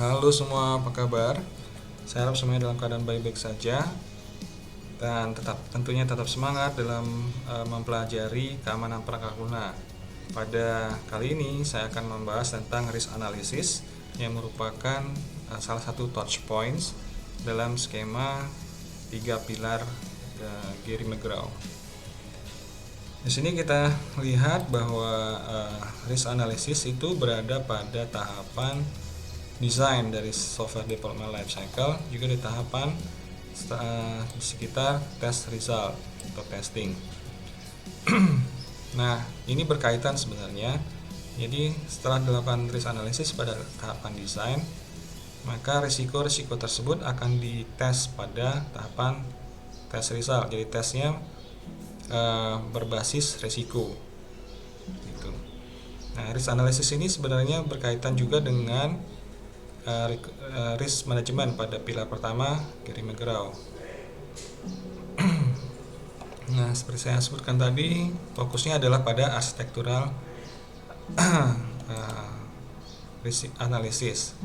Halo semua, apa kabar? Saya harap semuanya dalam keadaan baik-baik saja dan tentunya tetap semangat dalam mempelajari keamanan perangkat lunak. Pada kali ini saya akan membahas tentang risk analysis yang merupakan salah satu touch points dalam skema 3 pilar Gary McGraw. Di sini kita lihat bahwa risk analysis itu berada pada tahapan desain dari software development lifecycle, juga di tahapan di sekitar test result atau testing. Nah, ini berkaitan sebenarnya. Jadi setelah dilakukan risk analysis pada tahapan desain, maka risiko-risiko tersebut akan dites pada tahapan test result. Jadi tesnya berbasis risiko. Gitu. Nah, risk analysis ini sebenarnya berkaitan juga dengan risk management pada pilar pertama Gary McGraw. Nah, seperti saya sebutkan tadi, fokusnya adalah pada arsitektural risk analisis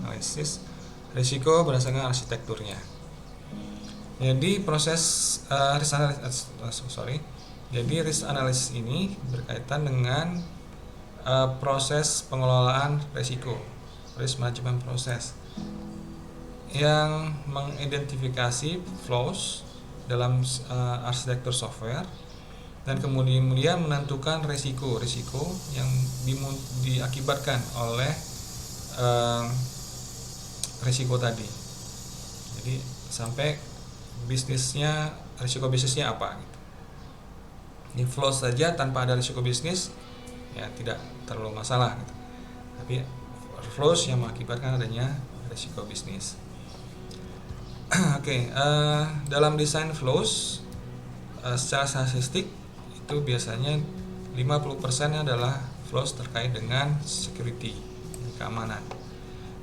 risiko berdasarkan arsitekturnya. Jadi proses risk analysis ini berkaitan dengan proses pengelolaan risiko, risk management proses yang mengidentifikasi flows dalam arsitektur software dan kemudian menentukan risiko yang diakibatkan oleh risiko tadi. Jadi sampai risiko bisnisnya apa gitu. Ini flow saja tanpa ada risiko bisnis ya tidak terlalu masalah gitu. Tapi flows yang mengakibatkan adanya risiko bisnis. Dalam desain flows secara statistik itu biasanya 50% adalah flows terkait dengan security, keamanan.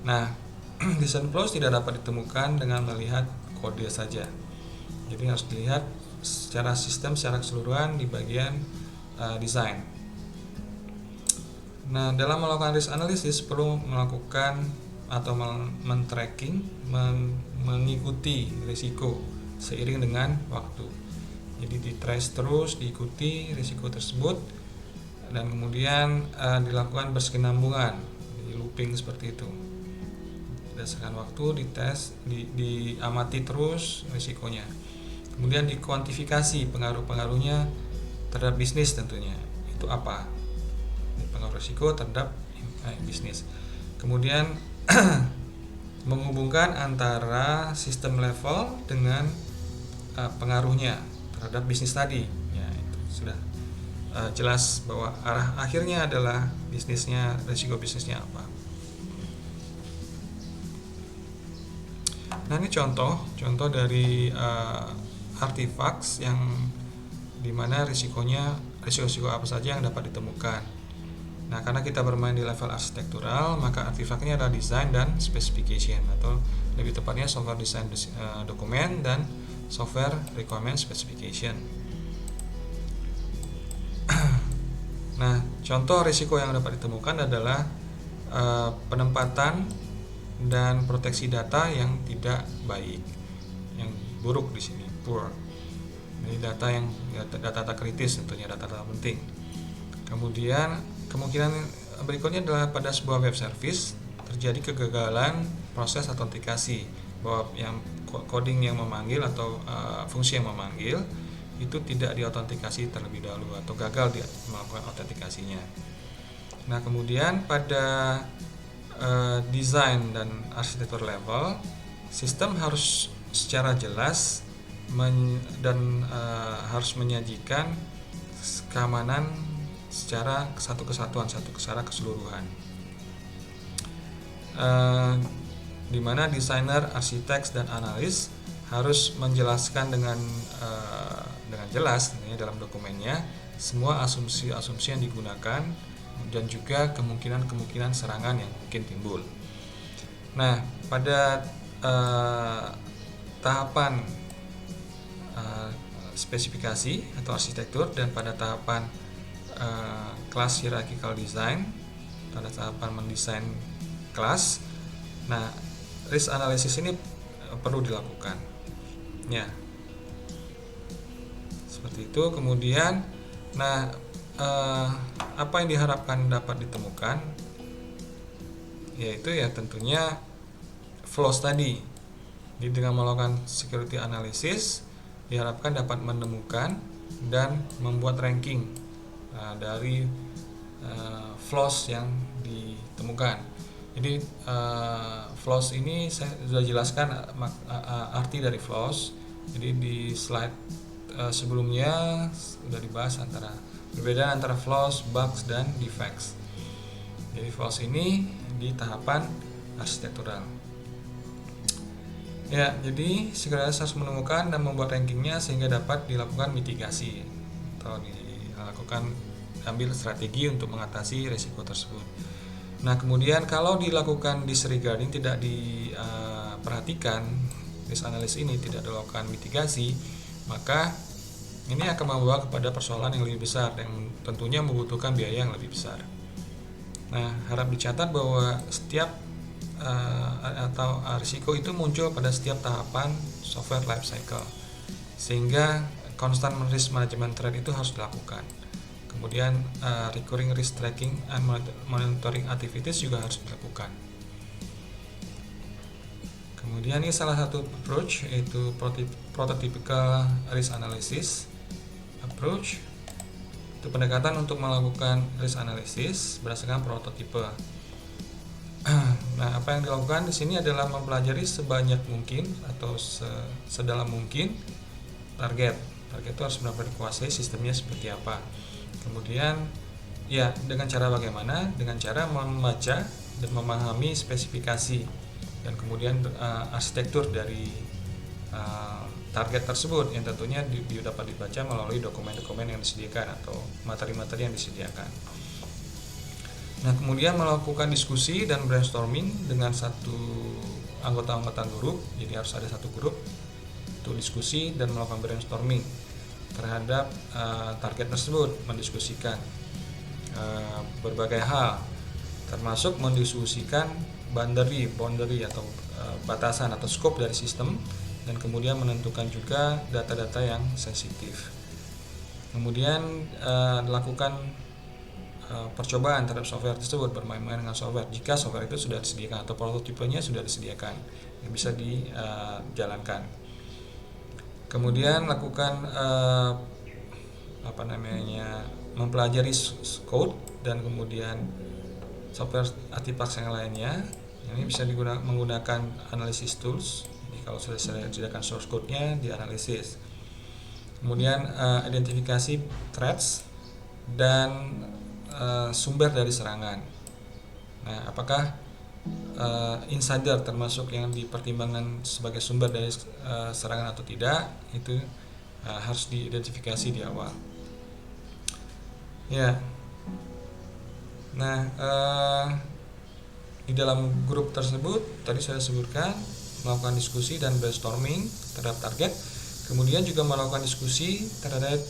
Nah, desain flows tidak dapat ditemukan dengan melihat kode saja. Jadi harus dilihat secara sistem, secara keseluruhan di bagian desain. Nah, dalam melakukan risk analysis perlu melakukan atau men-tracking, mengikuti risiko seiring dengan waktu. Jadi di-trace terus, diikuti risiko tersebut dan kemudian dilakukan berkesinambungan, di looping seperti itu. Berdasarkan waktu dites, diamati terus risikonya. Kemudian dikuantifikasi pengaruh-pengaruhnya terhadap bisnis tentunya. Itu apa? Pengaruh risiko terhadap bisnis. Kemudian menghubungkan antara sistem level dengan pengaruhnya terhadap bisnis tadi. Ya, itu sudah jelas bahwa arah akhirnya adalah bisnisnya, risiko bisnisnya apa. Nah, ini contoh dari artifacts yang dimana risiko apa saja yang dapat ditemukan. Nah, karena kita bermain di level arsitektural, maka artifaknya adalah design dan specification, atau lebih tepatnya software design dokumen dan software requirement specification. Nah, contoh risiko yang dapat ditemukan adalah penempatan dan proteksi data yang tidak baik, yang buruk di sini, poor. Jadi data kritis, tentunya data penting. Kemudian kemungkinan berikutnya adalah pada sebuah web service terjadi kegagalan proses autentikasi, bahwa yang coding yang memanggil atau fungsi yang memanggil itu tidak diautentikasi terlebih dahulu atau gagal melakukan autentikasinya. Nah, kemudian pada desain dan arsitektur level, sistem harus secara jelas harus menyajikan keamanan secara secara keseluruhan, di mana desainer, arsitek, dan analis harus menjelaskan dengan jelas dalam dokumennya semua asumsi yang digunakan dan juga kemungkinan serangan yang mungkin timbul. Nah, pada tahapan spesifikasi atau arsitektur dan pada tahapan class hierarchical design, pada tahapan mendesain kelas. Nah, risk analysis ini perlu dilakukan. Ya, seperti itu. Kemudian, nah, apa yang diharapkan dapat ditemukan, yaitu ya tentunya flaws tadi. Jadi dengan melakukan security analysis diharapkan dapat menemukan dan membuat ranking dari flaws yang ditemukan. Jadi flaws ini saya sudah jelaskan arti dari flaws. Jadi di slide sebelumnya sudah dibahas perbedaan antara flaws, bugs, dan defects. Jadi flaws ini di tahapan arsitektural. Ya, jadi security harus menemukan dan membuat rankingnya sehingga dapat dilakukan mitigasi atau ambil strategi untuk mengatasi risiko tersebut. Nah, kemudian kalau dilakukan disregarding, tidak diperhatikan, risk analysis ini tidak dilakukan mitigasi, maka ini akan membawa kepada persoalan yang lebih besar yang tentunya membutuhkan biaya yang lebih besar. Nah, harap dicatat bahwa setiap risiko itu muncul pada setiap tahapan software life cycle, sehingga constant risk management threat itu harus dilakukan. Kemudian recurring risk tracking and monitoring activities juga harus dilakukan. Kemudian ini salah satu approach, yaitu prototypical risk analysis approach. Itu pendekatan untuk melakukan risk analysis berdasarkan prototipe. Nah, apa yang dilakukan di sini adalah mempelajari sebanyak mungkin atau sedalam mungkin target. Target itu harus benar-benar dikuasai, sistemnya seperti apa. Kemudian ya dengan cara bagaimana? Dengan cara membaca dan memahami spesifikasi dan kemudian arsitektur dari target tersebut yang tentunya dapat dibaca melalui dokumen-dokumen yang disediakan atau materi-materi yang disediakan. Nah, kemudian melakukan diskusi dan brainstorming dengan satu anggota grup. Jadi harus ada satu grup untuk diskusi dan melakukan brainstorming terhadap target tersebut, mendiskusikan berbagai hal, termasuk mendiskusikan boundary atau batasan atau scope dari sistem, dan kemudian menentukan juga data-data yang sensitif. Kemudian dilakukan percobaan terhadap software tersebut, bermain-main dengan software jika software itu sudah disediakan atau prototipenya sudah disediakan yang bisa dijalankan. Kemudian lakukan mempelajari code dan kemudian software artifacts yang lainnya. Ini bisa menggunakan analysis tools. Jadi kalau sudah disediakan source code-nya, dianalisis. Kemudian identifikasi threats dan sumber dari serangan. Nah, apakah insider termasuk yang dipertimbangkan sebagai sumber dari serangan atau tidak, itu harus diidentifikasi di awal. Ya. Nah, di dalam grup tersebut tadi saya sebutkan melakukan diskusi dan brainstorming terhadap target, kemudian juga melakukan diskusi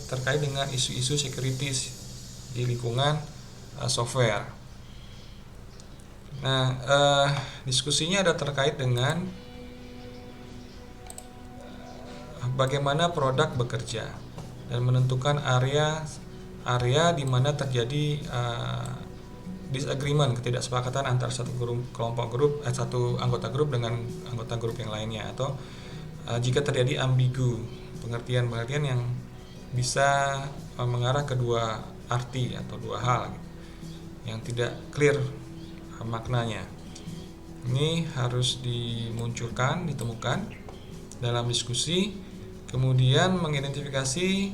terkait dengan isu-isu securities di lingkungan software. Nah, diskusinya ada terkait dengan bagaimana produk bekerja dan menentukan area di mana terjadi disagreement, ketidaksepakatan antara satu anggota grup dengan anggota grup yang lainnya, atau jika terjadi ambigu, pengertian yang bisa mengarah ke dua arti atau dua hal yang tidak clear maknanya. Ini harus dimunculkan, ditemukan dalam diskusi, kemudian mengidentifikasi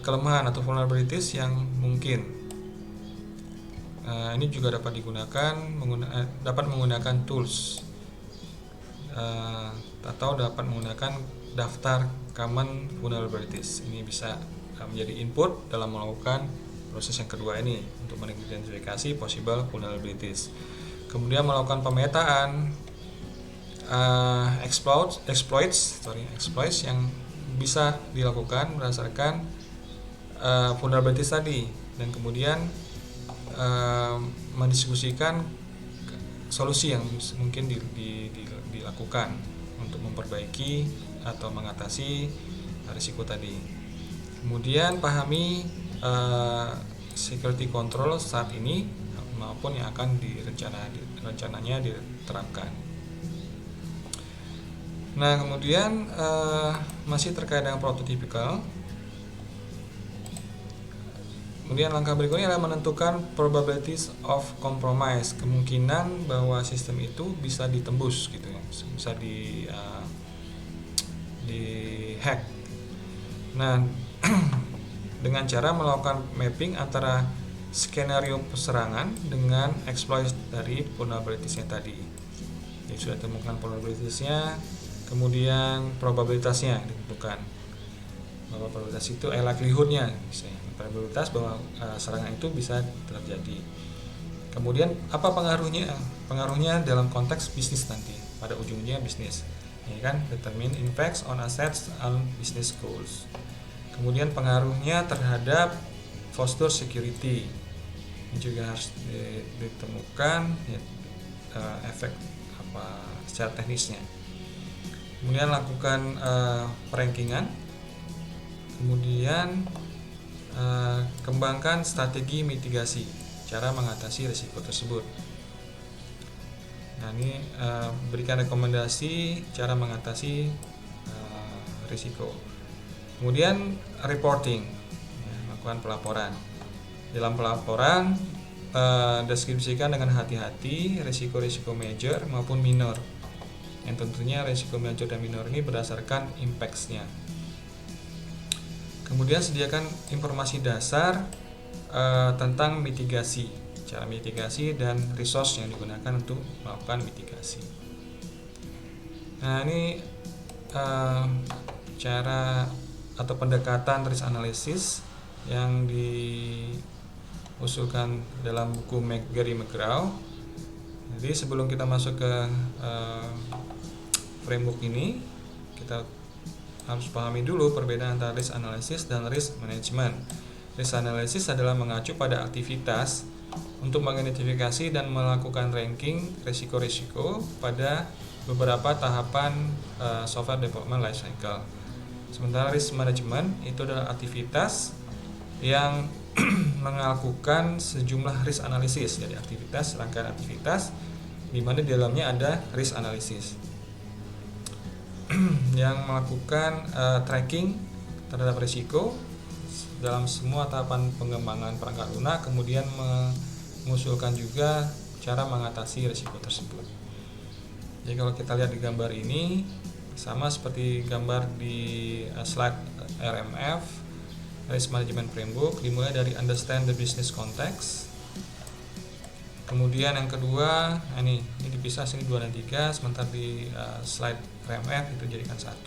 kelemahan atau vulnerabilities yang mungkin. Ini juga dapat dapat menggunakan tools atau dapat menggunakan daftar common vulnerabilities. Ini bisa menjadi input dalam melakukan proses yang kedua ini untuk mengidentifikasi possible vulnerabilities. Kemudian melakukan pemetaan exploits yang bisa dilakukan berdasarkan vulnerabilities tadi, dan kemudian mendiskusikan solusi yang mungkin dilakukan untuk memperbaiki atau mengatasi risiko tadi. Kemudian pahami security control saat ini maupun yang akan rencananya diterapkan. Nah, kemudian masih terkait dengan prototypical. Kemudian langkah berikutnya adalah menentukan probabilities of compromise, kemungkinan bahwa sistem itu bisa ditembus gitu ya, bisa di hack. Nah, dengan cara melakukan mapping antara skenario serangan dengan exploit dari vulnerabilities-nya tadi. Jadi sudah temukan vulnerabilities-nya, kemudian probabilitasnya ditentukan. Bahwa probabilitas itu likelihood-nya, misalnya probabilitas bahwa serangan itu bisa terjadi. Kemudian apa pengaruhnya? Pengaruhnya dalam konteks bisnis nanti, pada ujungnya bisnis. Ini kan determine impacts on assets and business goals. Kemudian pengaruhnya terhadap posture security. Ini juga harus ditemukan ya, efek secara teknisnya. Kemudian lakukan perankingan. Kemudian kembangkan strategi mitigasi, cara mengatasi risiko tersebut. Nah, ini berikan rekomendasi cara mengatasi risiko. Kemudian reporting, ya, lakukan pelaporan. Dalam pelaporan deskripsikan dengan hati-hati risiko-risiko major maupun minor. Yang tentunya risiko major dan minor ini berdasarkan impacts-nya. Kemudian sediakan informasi dasar tentang mitigasi, cara mitigasi dan resource yang digunakan untuk melakukan mitigasi. Nah, ini cara atau pendekatan risk analysis yang diusulkan dalam buku Gary McGraw. Jadi sebelum kita masuk ke framework ini, kita harus pahami dulu perbedaan antara risk analysis dan risk management. Risk analysis adalah mengacu pada aktivitas untuk mengidentifikasi dan melakukan ranking risiko-risiko pada beberapa tahapan software development lifecycle. Sementara risk management itu adalah aktivitas yang melakukan sejumlah risk analysis, jadi aktivitas, rangkaian aktivitas di mana di dalamnya ada risk analysis yang melakukan tracking terhadap risiko dalam semua tahapan pengembangan perangkat lunak, kemudian mengusulkan juga cara mengatasi risiko tersebut. Jadi kalau kita lihat di gambar ini sama seperti gambar di slide RMF, Risk Management Framework, dimulai dari understand the business context. Kemudian yang kedua, ini dipisah sini 2 dan 3, sementara di slide RMF itu jadikan 1.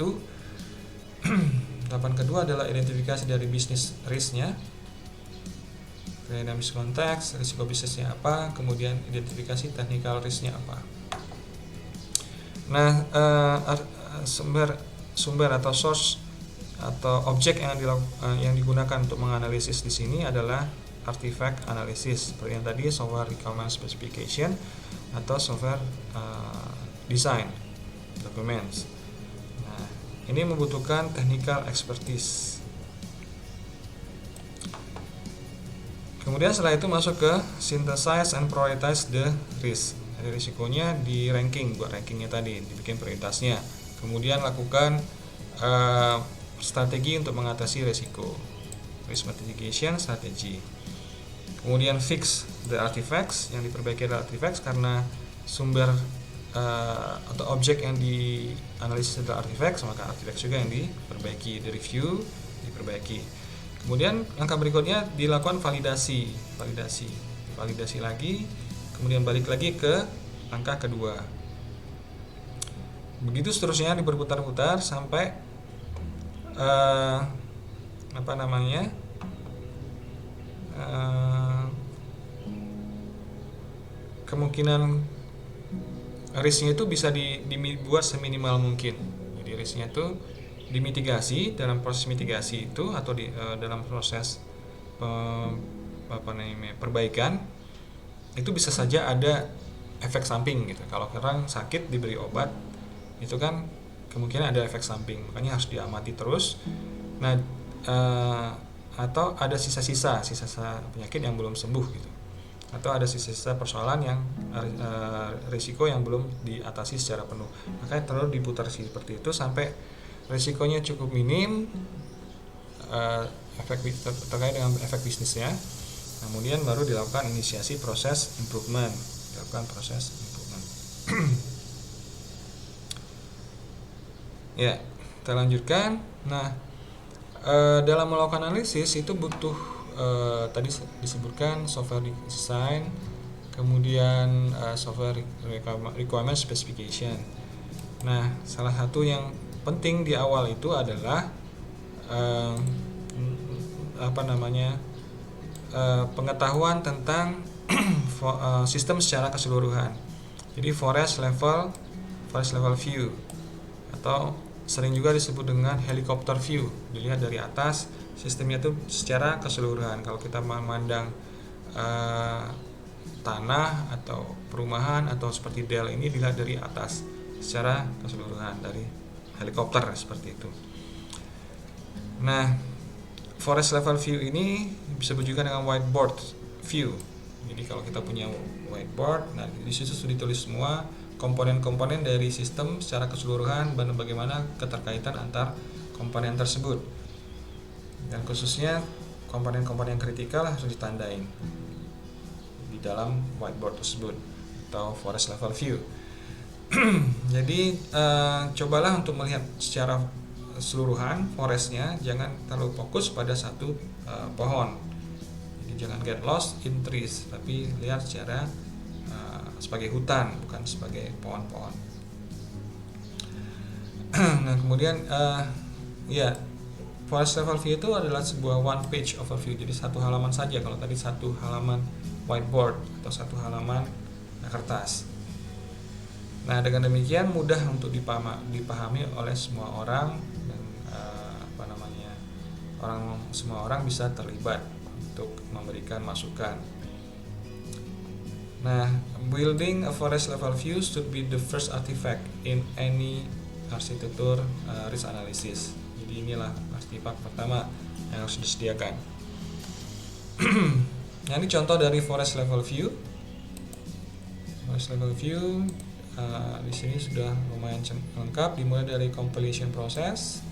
Tahapan kedua adalah identifikasi dari bisnis risk-nya, dynamics context, risiko bisnisnya apa, kemudian identifikasi technical risk-nya apa. Nah, sumber atau source atau objek yang digunakan untuk menganalisis di sini adalah artifact analysis, seperti yang tadi software requirement specification atau software design documents. Nah, ini membutuhkan technical expertise. Kemudian setelah itu masuk ke synthesize and prioritize the risk. Jadi risikonya di ranking, buat rankingnya tadi, dibikin prioritasnya. Kemudian lakukan strategi untuk mengatasi risiko, risk mitigation strategy. Kemudian fix the artifacts, yang diperbaiki adalah artifacts karena sumber atau objek yang dianalisis adalah artifacts, maka artifacts juga yang diperbaiki, direview, diperbaiki. Kemudian langkah berikutnya dilakukan validasi lagi, kemudian balik lagi ke langkah kedua. Begitu seterusnya diperputar-putar sampai kemungkinan risknya itu bisa dibuat seminimal mungkin. Jadi risknya itu dimitigasi, dalam proses mitigasi itu atau dalam proses perbaikan itu bisa saja ada efek samping gitu. Kalau orang sakit diberi obat itu kan kemungkinan ada efek samping, makanya harus diamati terus. Nah, atau ada sisa-sisa penyakit yang belum sembuh gitu, atau ada sisa-sisa persoalan yang risiko yang belum diatasi secara penuh, makanya terlalu diputar seperti itu sampai risikonya cukup minim, terkait dengan efek bisnisnya. Kemudian baru dilakukan inisiasi proses improvement. Ya, kita lanjutkan. Nah, dalam melakukan analisis itu butuh tadi disebutkan software design, kemudian software requirement specification. Nah, salah satu yang penting di awal itu adalah pengetahuan tentang sistem secara keseluruhan. Jadi forest level view, atau sering juga disebut dengan helicopter view, dilihat dari atas sistemnya itu secara keseluruhan. Kalau kita memandang tanah atau perumahan atau seperti Dell ini dilihat dari atas secara keseluruhan dari helikopter seperti itu. Nah, forest level view ini disebut juga dengan whiteboard view. Jadi kalau kita punya whiteboard, nah di situ sudah ditulis semua komponen-komponen dari sistem secara keseluruhan dan bagaimana keterkaitan antar komponen tersebut. Dan khususnya komponen-komponen kritikal harus ditandain di dalam whiteboard tersebut atau forest level view. Jadi cobalah untuk melihat secara keseluruhan forestnya, jangan terlalu fokus pada satu pohon. Jadi jangan get lost in trees, tapi lihat secara sebagai hutan, bukan sebagai pohon-pohon. Nah, kemudian forest level view itu adalah sebuah one page overview, jadi satu halaman saja. Kalau tadi satu halaman whiteboard atau satu halaman kertas. Nah, dengan demikian mudah untuk dipahami oleh semua orang, dan semua orang bisa terlibat untuk memberikan masukan. Nah, building a forest level view should be the first artifact in any arsitektur risk analysis. Jadi inilah artefak pertama yang harus disediakan. Nah, ini contoh dari forest level view. Forest level view di sini sudah lumayan lengkap, dimulai dari compilation proses,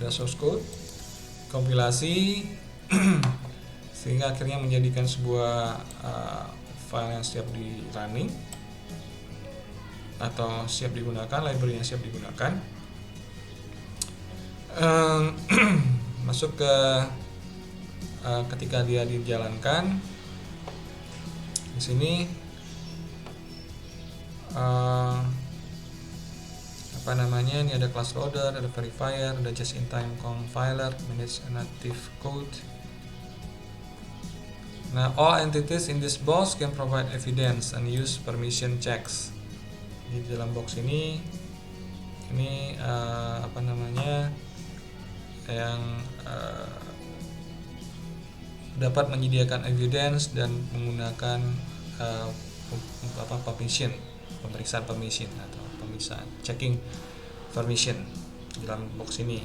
ada source code, kompilasi sehingga akhirnya menjadikan sebuah file yang siap di running atau siap digunakan, library yang siap digunakan. Masuk ke ketika dia dijalankan di sini ini ada class loader, ada verifier, ada just in time compiler, manage native code. Nah, all entities in this box can provide evidence and use permission checks. Di dalam box ini yang dapat menyediakan evidence dan menggunakan pemeriksaan permission atau pemeriksaan checking permission di dalam box ini.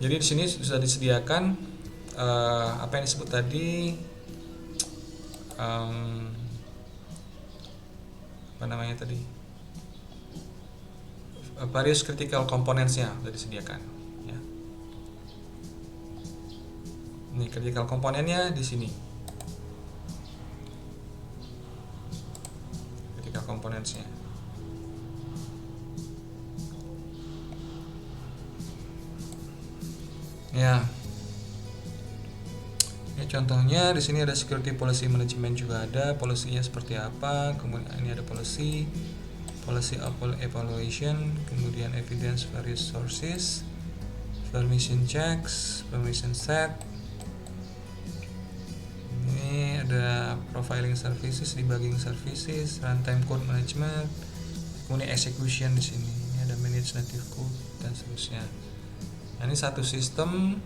Jadi di sini sudah disediakan apa yang disebut tadi various critical components-nya sudah disediakan ya. Ini critical komponennya di sini. Critical components-nya. Ya. Ya, contohnya di sini ada security policy management juga ada, polisinya seperti apa. Kemudian ini ada policy evaluation, kemudian evidence various sources, permission checks, permission set. Ini ada profiling services, debugging services, runtime code management, kemudian execution di sini. Ini ada manage native code dan seterusnya. Nah, ini satu sistem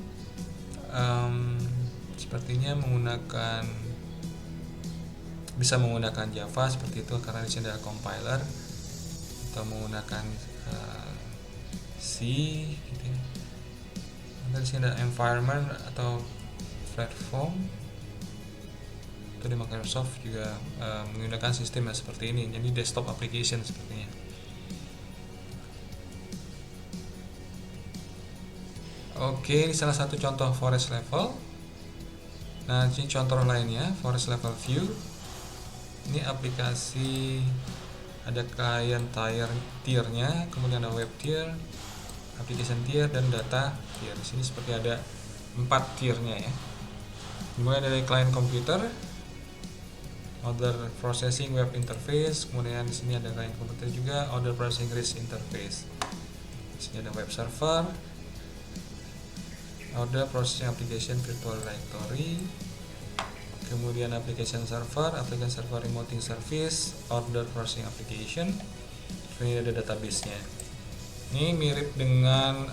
sepertinya menggunakan bisa menggunakan Java seperti itu karena di sini ada compiler, atau menggunakan C gitu ya. Di sini ada environment atau platform. Itu di Microsoft juga menggunakan sistem seperti ini, jadi desktop application sepertinya. Oke, ini salah satu contoh forest level. Nah, ini contoh lainnya, forest level view. Ini aplikasi, ada client tier-nya, kemudian ada web tier, application tier, dan data tier. Di sini seperti ada 4 tiernya ya. Dimulai dari client computer, order processing web interface, kemudian di sini ada client computer juga, order processing REST interface. Di sini ada web server, order processing application virtual directory, kemudian application server remoting service, order processing application. Ini ada database-nya. Ini mirip dengan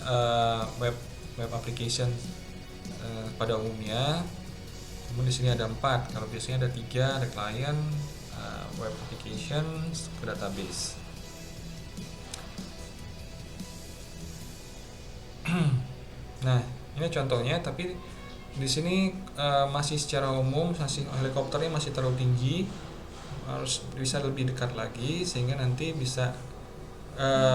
web application pada umumnya. Kemudian di sini ada 4. Kalau biasanya ada 3, ada client, web application, ke database. Nah, ini contohnya, tapi di sini masih secara umum, helikopternya masih terlalu tinggi, harus bisa lebih dekat lagi sehingga nanti bisa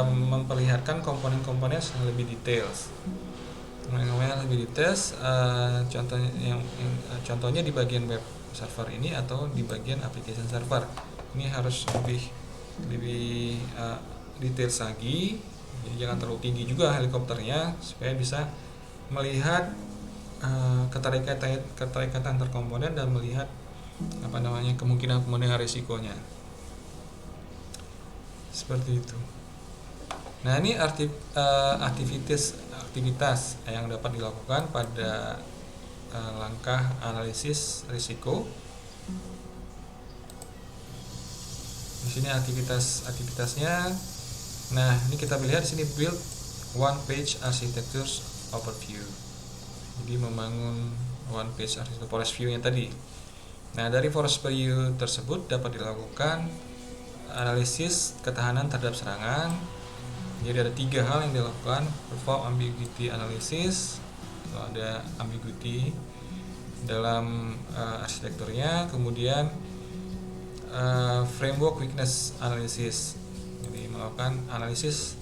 memperlihatkan komponen-komponen yang lebih details. Lebih details, contohnya di bagian web server ini atau di bagian application server. Ini harus lebih details lagi. Jadi jangan terlalu tinggi juga helikopternya supaya bisa melihat keterikatan antar komponen dan melihat kemungkinan risikonya. Seperti itu. Nah, ini aktivitas yang dapat dilakukan pada langkah analisis risiko. Di sini aktivitasnya. Nah, ini kita lihat di sini build one page architecture overview. Jadi membangun one page architecture forest view yang tadi. Nah, dari forest view tersebut dapat dilakukan analisis ketahanan terhadap serangan. Jadi ada 3 hal yang dilakukan: perform ambiguity analysis, kalau ada ambiguity dalam arsitekturnya, kemudian framework weakness analysis, jadi melakukan analisis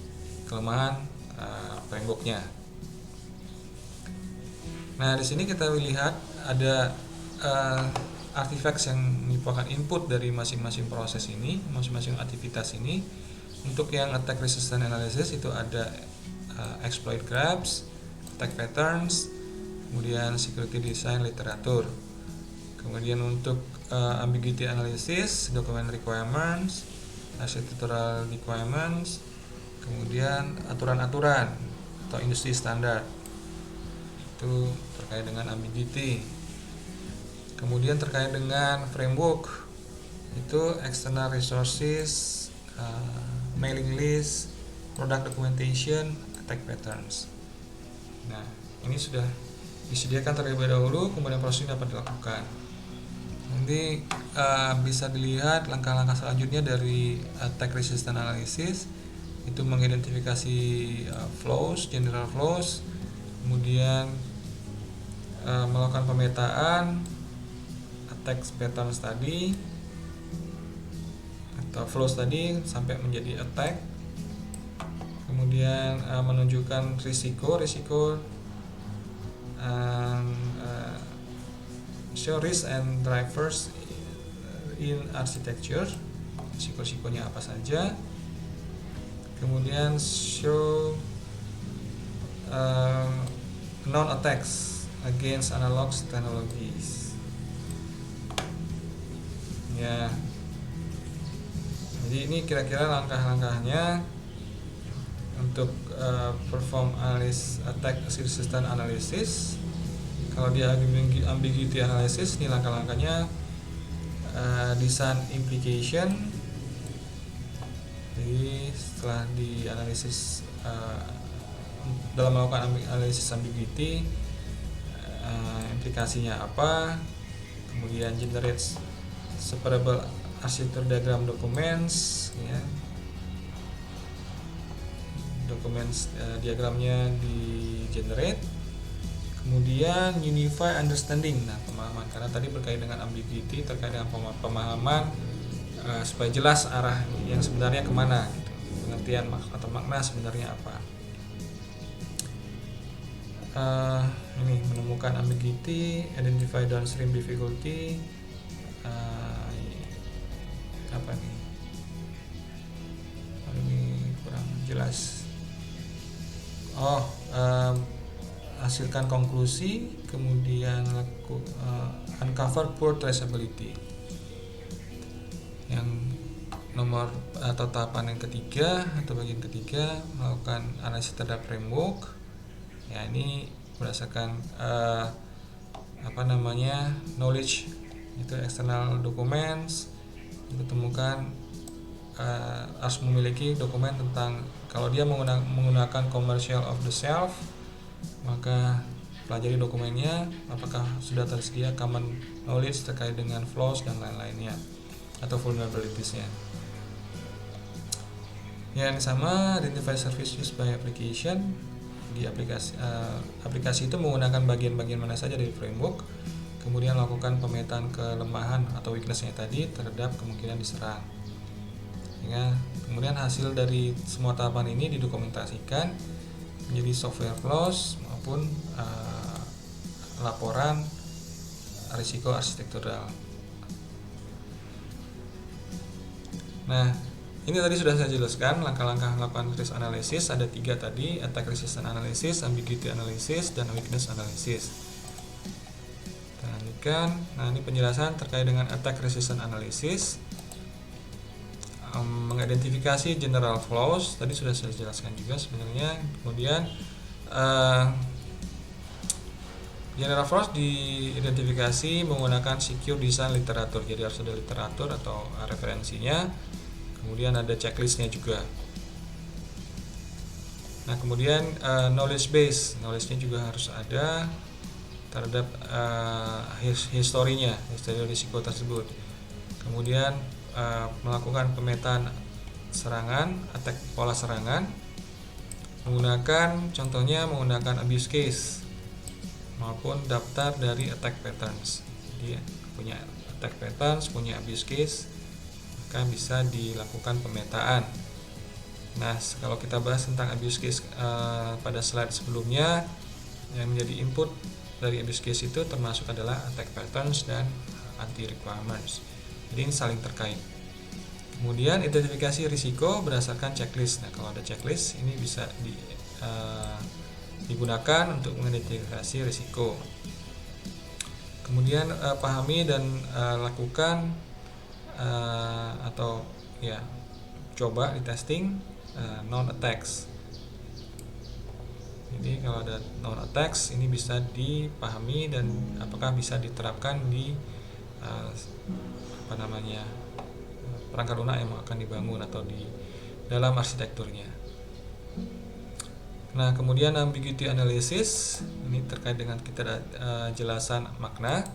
kelemahan frameworknya. Nah, di sini kita lihat ada artifacts yang merupakan input dari masing-masing proses ini, masing-masing aktivitas ini. Untuk yang attack resistance analysis itu ada exploit graphs, attack patterns, kemudian security design literatur. Kemudian untuk ambiguity analysis, document requirements, architectural requirements, kemudian aturan-aturan atau industri standar. Itu terkait dengan ambiguity. Kemudian terkait dengan framework, itu external resources, mailing list, product documentation, attack patterns. Nah, ini sudah disediakan terlebih dahulu, kemudian proses ini dapat dilakukan. Nanti bisa dilihat langkah-langkah selanjutnya dari attack resistance analysis, itu mengidentifikasi flows, general flows, kemudian melakukan pemetaan attack patterns tadi atau flows tadi sampai menjadi attack, kemudian menunjukkan risiko show risk and drivers in architecture, risiko-risikonya apa saja, kemudian show non attacks against analog technologies ya. Jadi ini kira-kira langkah-langkahnya untuk perform attack resistance analysis. Kalau dia ambiguity analysis, ini langkah-langkahnya design implication. Jadi setelah dianalisis dalam melakukan analisis ambiguity, implikasinya apa, kemudian generate separable architecture diagram documents, ya. Diagramnya di generate. Kemudian unify understanding, nah pemahaman, karena tadi berkaitan dengan ambiguity, terkait dengan pemahaman, supaya jelas arah yang sebenarnya kemana gitu, pengertian atau makna sebenarnya apa. Ini menemukan ambiguity, identify downstream difficulty, apa nih? Ini kurang jelas. Hasilkan konklusi, kemudian uncover poor traceability. Yang nomor atau tahapan yang ketiga atau bagian ketiga, melakukan analisis terhadap framework. Ya, ini berdasarkan knowledge, itu external documents, ditemukan harus memiliki dokumen tentang, kalau dia menggunakan commercial of the self, maka pelajari dokumennya apakah sudah tersedia common knowledge terkait dengan flaws dan lain-lainnya atau vulnerabilities-nya. Yang sama, identify service used by application. Di aplikasi itu menggunakan bagian-bagian mana saja dari framework, kemudian lakukan pemetaan kelemahan atau weakness-nya tadi terhadap kemungkinan diserang. Ya, kemudian hasil dari semua tahapan ini didokumentasikan menjadi software flaws maupun laporan risiko arsitektural. Nah, ini tadi sudah saya jelaskan langkah-langkah melakukan risk analysis. Ada 3 tadi: attack resistance analysis, ambiguity analysis, dan weakness analysis. Nah, ini penjelasan terkait dengan attack resistance analysis. Mengidentifikasi general flaws, tadi sudah saya jelaskan juga sebenarnya. Kemudian general flaws diidentifikasi menggunakan secure design literatur, jadi harus ada literatur atau referensinya. Kemudian ada checklistnya juga. Nah, kemudian knowledge base, knowledge-nya juga harus ada terhadap historinya, histori risiko tersebut. Kemudian melakukan pemetaan serangan, attack pola serangan, contohnya menggunakan abuse case maupun daftar dari attack patterns. Jadi punya attack patterns, punya abuse case, maka bisa dilakukan pemetaan. Nah, kalau kita bahas tentang abuse case pada slide sebelumnya, yang menjadi input dari abuse case itu termasuk adalah attack patterns dan anti requirements. Jadi ini saling terkait. Kemudian identifikasi risiko berdasarkan checklist. Nah, kalau ada checklist ini bisa digunakan untuk mengidentifikasi risiko. Kemudian pahami dan lakukan atau coba di testing non attacks. Jadi kalau ada non attacks ini bisa dipahami dan apakah bisa diterapkan di perangkat lunak yang akan dibangun atau di dalam arsitekturnya. Nah, kemudian ambiguity analysis ini terkait dengan kita jelasan makna.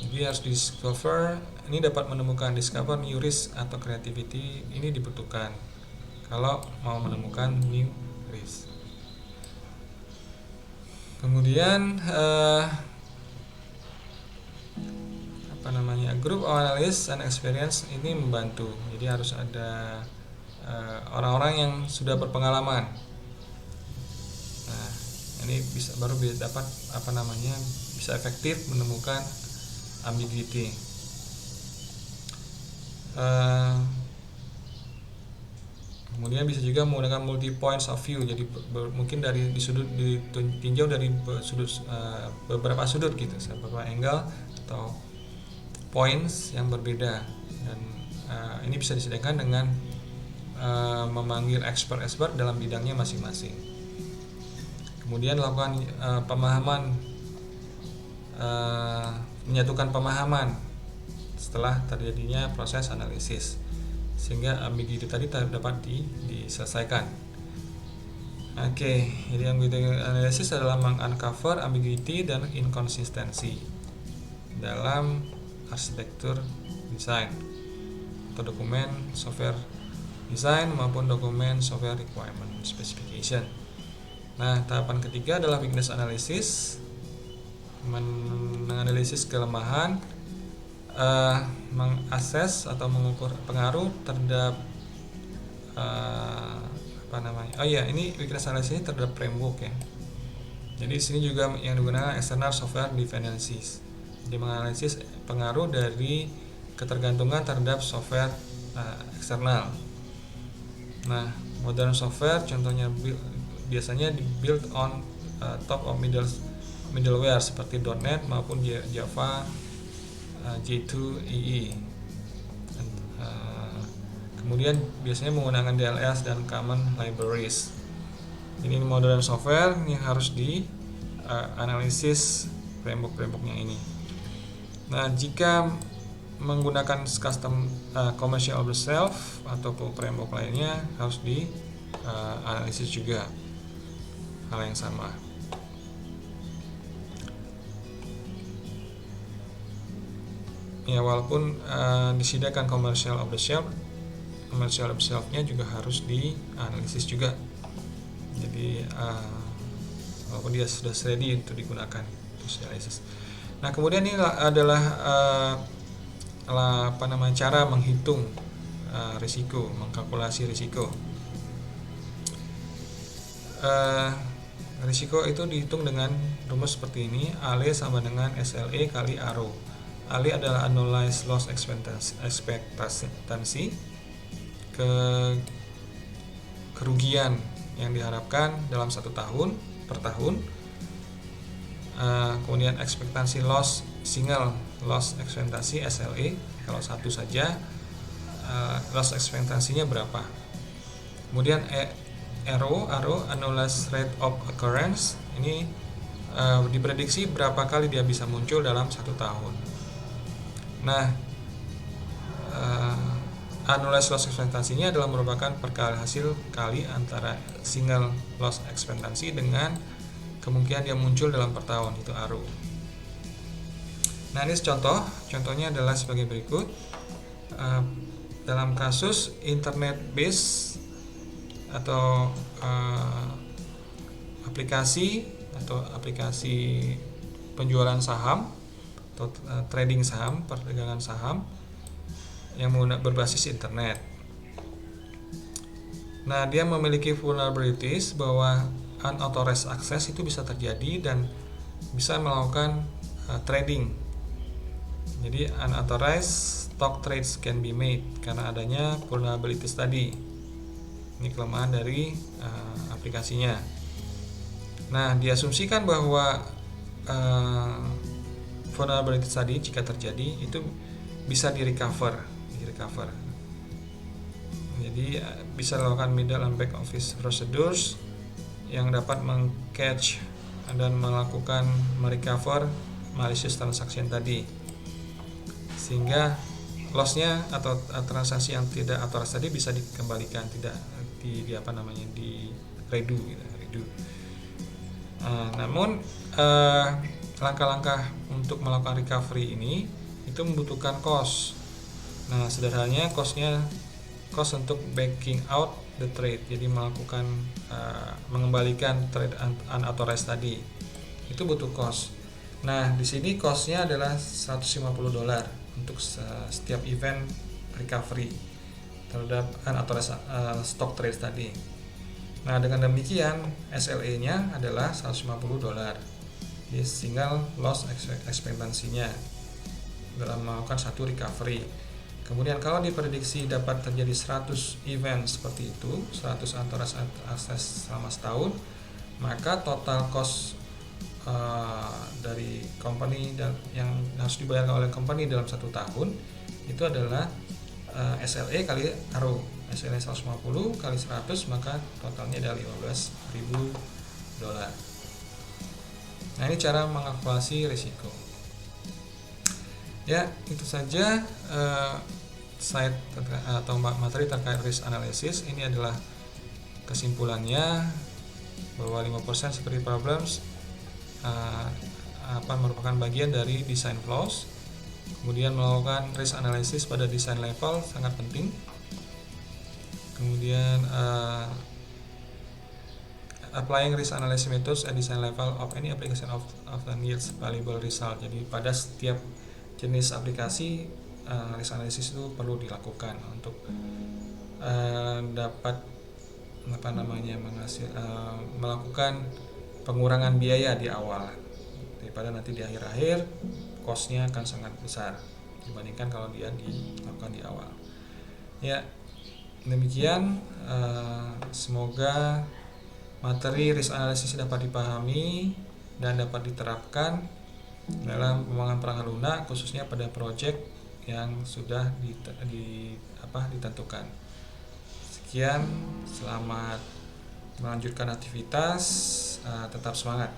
Jadi harus discover, ini dapat menemukan discover new risk atau creativity, ini dibutuhkan kalau mau menemukan new risk. Kemudian group analysis and experience ini membantu. Jadi harus ada orang-orang yang sudah berpengalaman. Nah, ini baru dapat bisa efektif menemukan ambiguity. Kemudian bisa juga menggunakan multi points of view. Jadi mungkin ditinjau dari beberapa sudut gitu, beberapa angle atau points yang berbeda, dan ini bisa disediakan dengan memanggil expert dalam bidangnya masing-masing. Kemudian lakukan menyatukan pemahaman setelah terjadinya proses analisis, sehingga ambiguity tadi dapat diselesaikan. Oke, jadi ambiguity analysis adalah meng-uncover ambiguity dan inkonsistensi dalam arsitektur design atau dokumen software design maupun dokumen software requirement specification. Nah, tahapan ketiga adalah weakness analysis, menganalisis kelemahan, mengakses atau mengukur pengaruh terhadap ini weakness analysis terhadap framework ya. Jadi di sini juga yang digunakan external software dependencies. Jadi menganalisis pengaruh dari ketergantungan terhadap software eksternal. Nah, modern software contohnya biasanya build on top of middleware seperti .NET maupun Java, J2EE. Kemudian biasanya menggunakan DLS dan common libraries. Ini modern software yang harus analisis framework-frameworknya ini. Nah, jika menggunakan custom commercial off the shelf atau framework lainnya harus analisis juga hal yang sama. Ya, walaupun disediakan commercial off the shelf-nya juga harus dianalisis juga. Jadi walaupun dia sudah ready untuk digunakan untuk analisis. Nah, kemudian ini adalah cara menghitung risiko, mengkalkulasi risiko. Risiko itu dihitung dengan rumus seperti ini: ALE sama dengan SLE kali ARO. ALE adalah annualized loss expectancy, kerugian yang diharapkan dalam 1 tahun per tahun. Kemudian ekspektasi loss, single loss ekspektasi SLE, kalau satu saja loss ekspektasinya berapa. Kemudian ARO, annualized rate of occurrence, ini diprediksi berapa kali dia bisa muncul dalam 1 tahun. Nah, annualized loss ekspektasinya adalah merupakan perkalian hasil kali antara single loss ekspektasi dengan kemungkinan dia muncul dalam per tahun, itu ARO. Nah, ini contohnya adalah sebagai berikut. Dalam kasus internet base atau aplikasi penjualan saham atau trading saham, perdagangan saham yang berbasis internet. Nah, dia memiliki vulnerabilities bahwa unauthorized access itu bisa terjadi dan bisa melakukan trading. Jadi unauthorized stock trades can be made karena adanya vulnerabilities tadi. Ini kelemahan dari aplikasinya. Nah, diasumsikan bahwa vulnerabilities tadi jika terjadi itu bisa direcover. Jadi bisa dilakukan middle and back office procedures yang dapat meng-catch dan merecover malicious transaction tadi, sehingga lossnya atau transaksi yang tidak authorized tadi bisa dikembalikan, tidak di redo. Namun langkah-langkah untuk melakukan recovery ini itu membutuhkan cost. Nah, sederhananya cost untuk backing out the trade, jadi mengembalikan trade unauthorized tadi, itu butuh cost. Nah, di sini costnya adalah $150 untuk setiap event recovery terhadap unauthorized stock trade tadi. Nah, dengan demikian SLE-nya adalah $150 di single loss expectancy-nya dalam melakukan satu recovery. Kemudian kalau diprediksi dapat terjadi 100 event seperti itu, 100 unauthorized access selama setahun, maka total cost dari company dan yang harus dibayarkan oleh company dalam 1 tahun itu adalah SLE kali ARO. SLE 150 kali 100, maka totalnya adalah $15.000. Nah, ini cara mengalkulasi risiko. Ya, itu saja slide atau materi terkait risk analysis. Ini adalah kesimpulannya bahwa 5% security problems merupakan bagian dari design flaws Kemudian melakukan risk analysis pada design level sangat penting. Kemudian applying risk analysis methods at design level of any application of the yields valuable result. Jadi pada setiap jenis aplikasi risk analysis itu perlu dilakukan untuk dapat melakukan pengurangan biaya di awal, daripada nanti di akhir-akhir cost-nya akan sangat besar dibandingkan kalau dia dilakukan di awal. Ya, demikian, semoga materi risk analysis dapat dipahami dan dapat diterapkan dalam pengembangan perangkat lunak, khususnya pada project yang sudah ditentukan. Sekian, selamat melanjutkan aktivitas, tetap semangat.